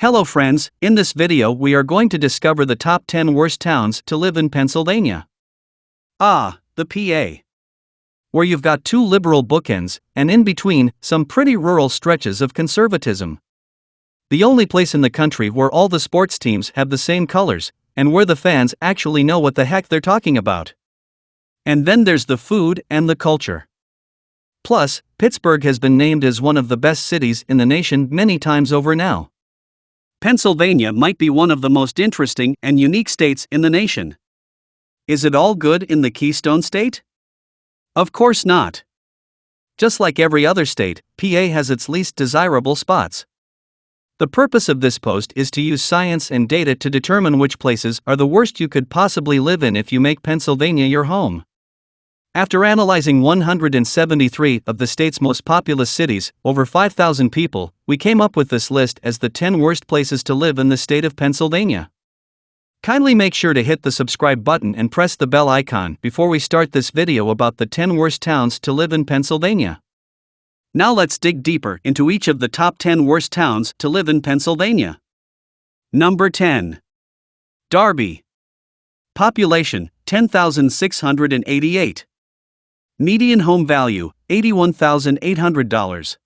Hello friends, in this video we are going to discover the top 10 worst towns to live in Pennsylvania. The PA. Where you've got two liberal bookends, and in between, some pretty rural stretches of conservatism. The only place in the country where all the sports teams have the same colors, and where the fans actually know what the heck they're talking about. And then there's the food and the culture. Plus, Pittsburgh has been named as one of the best cities in the nation many times over now. Pennsylvania might be one of the most interesting and unique states in the nation. Is it all good in the Keystone State? Of course not. Just like every other state, PA has its least desirable spots. The purpose of this post is to use science and data to determine which places are the worst you could possibly live in if you make Pennsylvania your home. After analyzing 173 of the state's most populous cities, over 5,000 people, we came up with this list as the 10 worst places to live in the state of Pennsylvania. Kindly make sure to hit the subscribe button and press the bell icon before we start this video about the 10 worst towns to live in Pennsylvania. Now let's dig deeper into each of the top 10 worst towns to live in Pennsylvania. Number 10. Darby. Population, 10,688. Median home value, $81,800.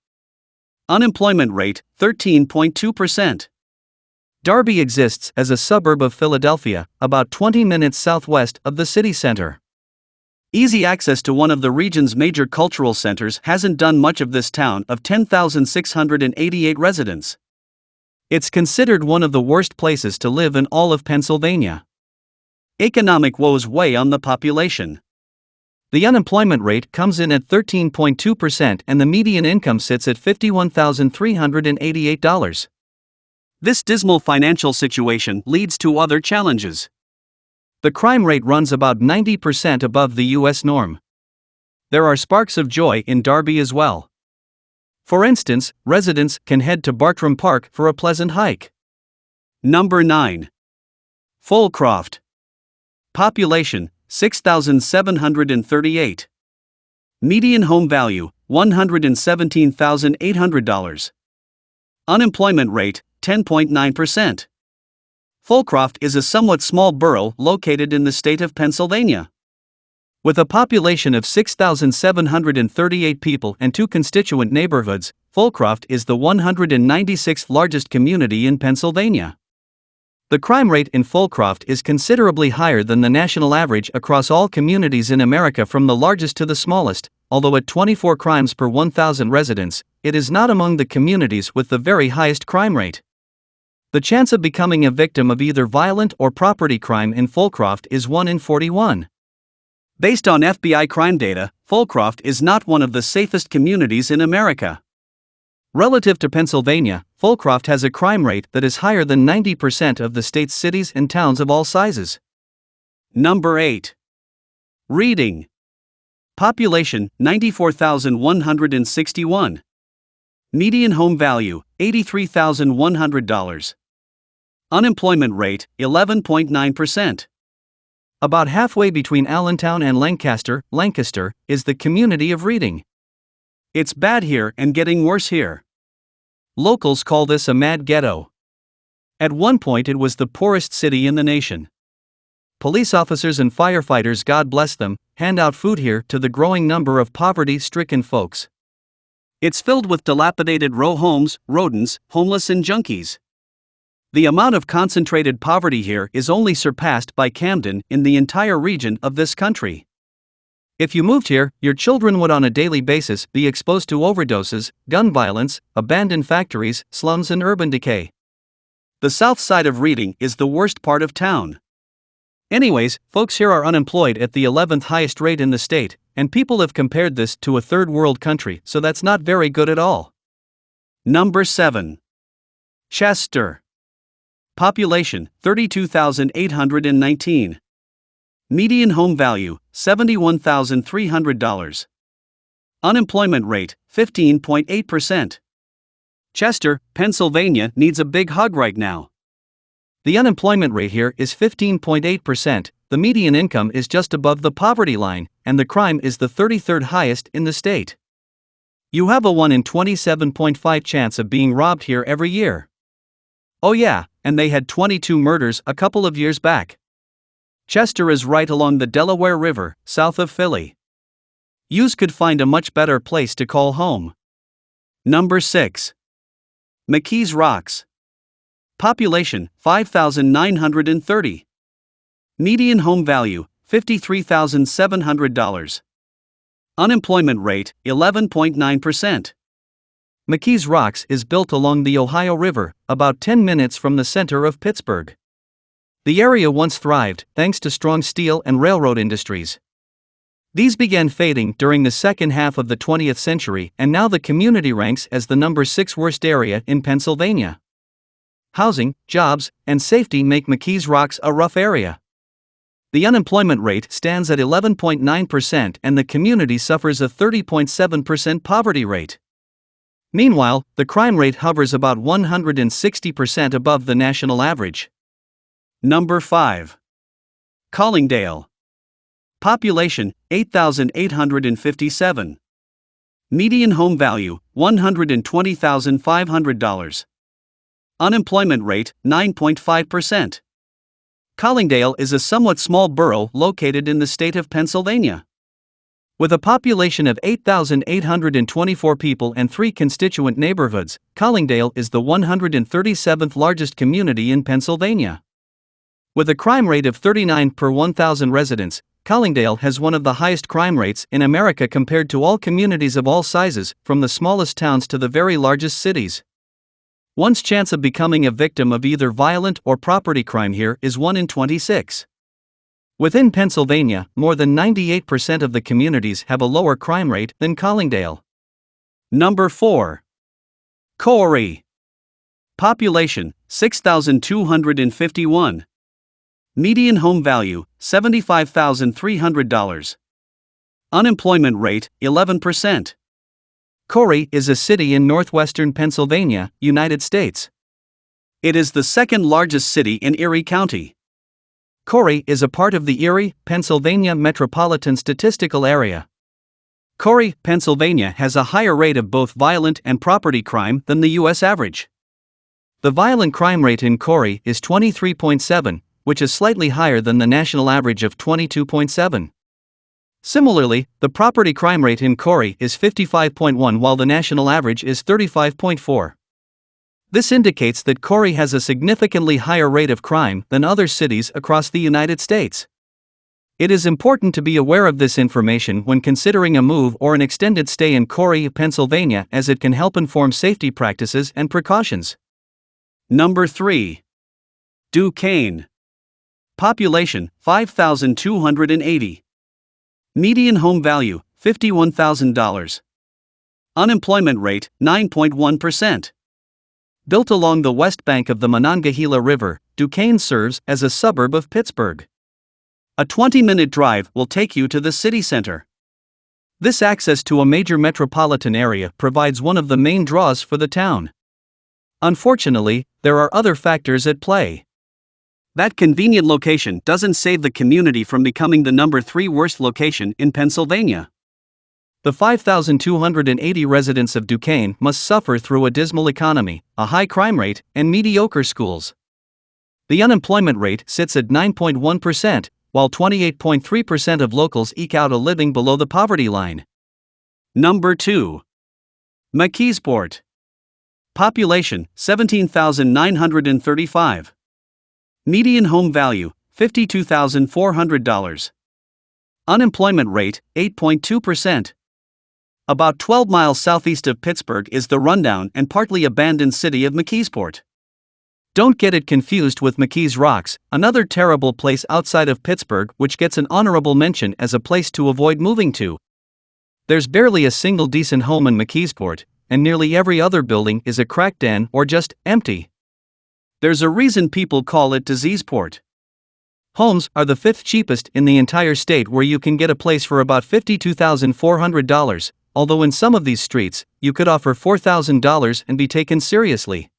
Unemployment rate, 13.2%. Darby exists as a suburb of Philadelphia, about 20 minutes southwest of the city center. Easy access to one of the region's major cultural centers hasn't done much of this town of 10,688 residents. It's considered one of the worst places to live in all of Pennsylvania. Economic woes weigh on the population. The unemployment rate comes in at 13.2% and the median income sits at $51,388. This dismal financial situation leads to other challenges. The crime rate runs about 90% above the U.S. norm. There are sparks of joy in Darby as well. For instance, residents can head to Bartram Park for a pleasant hike. Number 9. Folcroft. Population, 6,738. Median home value, $117,800. Unemployment rate, 10.9%. Folcroft is a somewhat small borough located in the state of Pennsylvania. With a population of 6,738 people and two constituent neighborhoods, Folcroft is the 196th largest community in Pennsylvania. The crime rate in Folcroft is considerably higher than the national average across all communities in America from the largest to the smallest, although at 24 crimes per 1,000 residents, it is not among the communities with the very highest crime rate. The chance of becoming a victim of either violent or property crime in Folcroft is 1 in 41. Based on FBI crime data, Folcroft is not one of the safest communities in America. Relative to Pennsylvania, Folcroft has a crime rate that is higher than 90% of the state's cities and towns of all sizes. Number 8. Reading. Population, 94,161. Median home value, $83,100. Unemployment rate, 11.9%. About halfway between Allentown and Lancaster, is the community of Reading. It's bad here and getting worse here. Locals call this a mad ghetto. At one point it was the poorest city in the nation. Police officers and firefighters, God bless them, hand out food here to the growing number of poverty-stricken folks. It's filled with dilapidated row homes, rodents, homeless and junkies. The amount of concentrated poverty here is only surpassed by Camden in the entire region of this country. If you moved here, your children would on a daily basis be exposed to overdoses, gun violence, abandoned factories, slums and urban decay. The south side of Reading is the worst part of town. Anyways, folks here are unemployed at the 11th highest rate in the state, and people have compared this to a third world country, so that's not very good at all. Number 7. Chester. Population, 32,819. Median home value, $71,300. Unemployment rate, 15.8%. Chester, Pennsylvania needs a big hug right now. The unemployment rate here is 15.8%, the median income is just above the poverty line, and the crime is the 33rd highest in the state. You have a 1 in 27.5 chance of being robbed here every year. Oh yeah, and they had 22 murders a couple of years back. Chester is right along the Delaware River, south of Philly. Yous could find a much better place to call home. Number 6. McKees Rocks. Population, 5,930. Median home value, $53,700. Unemployment rate, 11.9%. McKees Rocks is built along the Ohio River, about 10 minutes from the center of Pittsburgh. The area once thrived, thanks to strong steel and railroad industries. These began fading during the second half of the 20th century, and now the community ranks as the number 6 worst area in Pennsylvania. Housing, jobs, and safety make McKees Rocks a rough area. The unemployment rate stands at 11.9% and the community suffers a 30.7% poverty rate. Meanwhile, the crime rate hovers about 160% above the national average. Number 5. Collingdale. Population, 8,857. Median home value, $120,500. Unemployment rate, 9.5%. Collingdale is a somewhat small borough located in the state of Pennsylvania. With a population of 8,824 people and 3 constituent neighborhoods, Collingdale is the 137th largest community in Pennsylvania. With a crime rate of 39 per 1,000 residents, Collingdale has one of the highest crime rates in America compared to all communities of all sizes, from the smallest towns to the very largest cities. One's chance of becoming a victim of either violent or property crime here is 1 in 26. Within Pennsylvania, more than 98% of the communities have a lower crime rate than Collingdale. Number 4. Corry. Population, 6,251. Median home value, $75,300. Unemployment rate, 11%. Corry is a city in northwestern Pennsylvania, United States. It is the second largest city in Erie County. Corry is a part of the Erie, Pennsylvania Metropolitan Statistical Area. Corry, Pennsylvania has a higher rate of both violent and property crime than the U.S. average. The violent crime rate in Corry is 23.7, which is slightly higher than the national average of 22.7. Similarly, the property crime rate in Corry is 55.1 while the national average is 35.4. This indicates that Corry has a significantly higher rate of crime than other cities across the United States. It is important to be aware of this information when considering a move or an extended stay in Corry, Pennsylvania, as it can help inform safety practices and precautions. Number 3. Duquesne. Population, 5,280. Median home value, $51,000. Unemployment rate, 9.1%. Built along the west bank of the Monongahela River, Duquesne serves as a suburb of Pittsburgh. A 20-minute drive will take you to the city center. This access to a major metropolitan area provides one of the main draws for the town. Unfortunately, there are other factors at play. That convenient location doesn't save the community from becoming the number 3 worst location in Pennsylvania. The 5,280 residents of Duquesne must suffer through a dismal economy, a high crime rate, and mediocre schools. The unemployment rate sits at 9.1%, while 28.3% of locals eke out a living below the poverty line. Number 2. McKeesport. Population, 17,935. Median home value, $52,400. Unemployment rate, 8.2%. About 12 miles southeast of Pittsburgh is the rundown and partly abandoned city of McKeesport. Don't get it confused with McKees Rocks, another terrible place outside of Pittsburgh which gets an honorable mention as a place to avoid moving to. There's barely a single decent home in McKeesport, and nearly every other building is a crack den or just empty. There's a reason people call it Diseaseport. Homes are the 5th cheapest in the entire state, where you can get a place for about $52,400, although in some of these streets, you could offer $4,000 and be taken seriously.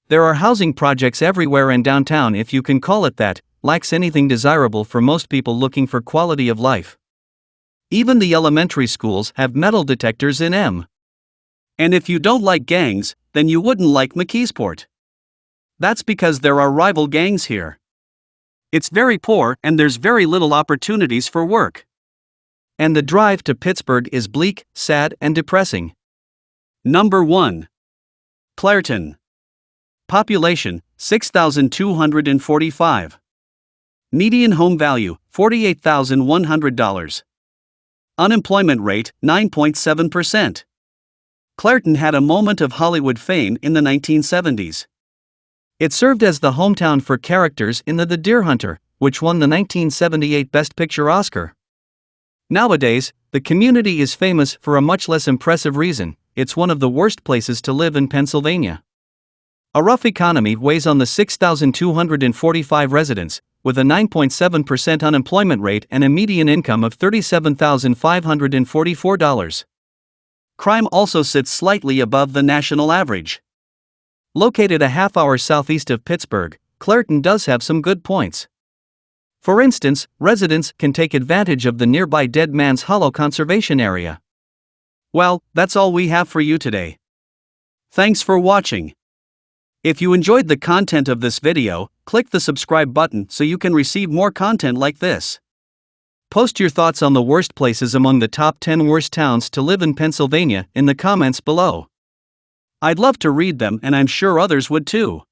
There are housing projects everywhere, and downtown, if you can call it that, lacks anything desirable for most people looking for quality of life. Even the elementary schools have metal detectors in them. And if you don't like gangs, then you wouldn't like McKeesport. That's because there are rival gangs here. It's very poor and there's very little opportunities for work. And the drive to Pittsburgh is bleak, sad, and depressing. Number 1. Clairton. Population, 6,245. Median home value, $48,100. Unemployment rate, 9.7%. Clairton had a moment of Hollywood fame in the 1970s. It served as the hometown for characters in The Deer Hunter, which won the 1978 Best Picture Oscar. Nowadays, the community is famous for a much less impressive reason: it's one of the worst places to live in Pennsylvania. A rough economy weighs on the 6,245 residents, with a 9.7% unemployment rate and a median income of $37,544. Crime also sits slightly above the national average. Located a half-hour southeast of Pittsburgh, Clairton does have some good points. For instance, residents can take advantage of the nearby Dead Man's Hollow conservation area. Well, that's all we have for you today. Thanks for watching. If you enjoyed the content of this video, click the subscribe button so you can receive more content like this. Post your thoughts on the worst places among the top 10 worst towns to live in Pennsylvania in the comments below. I'd love to read them, and I'm sure others would too.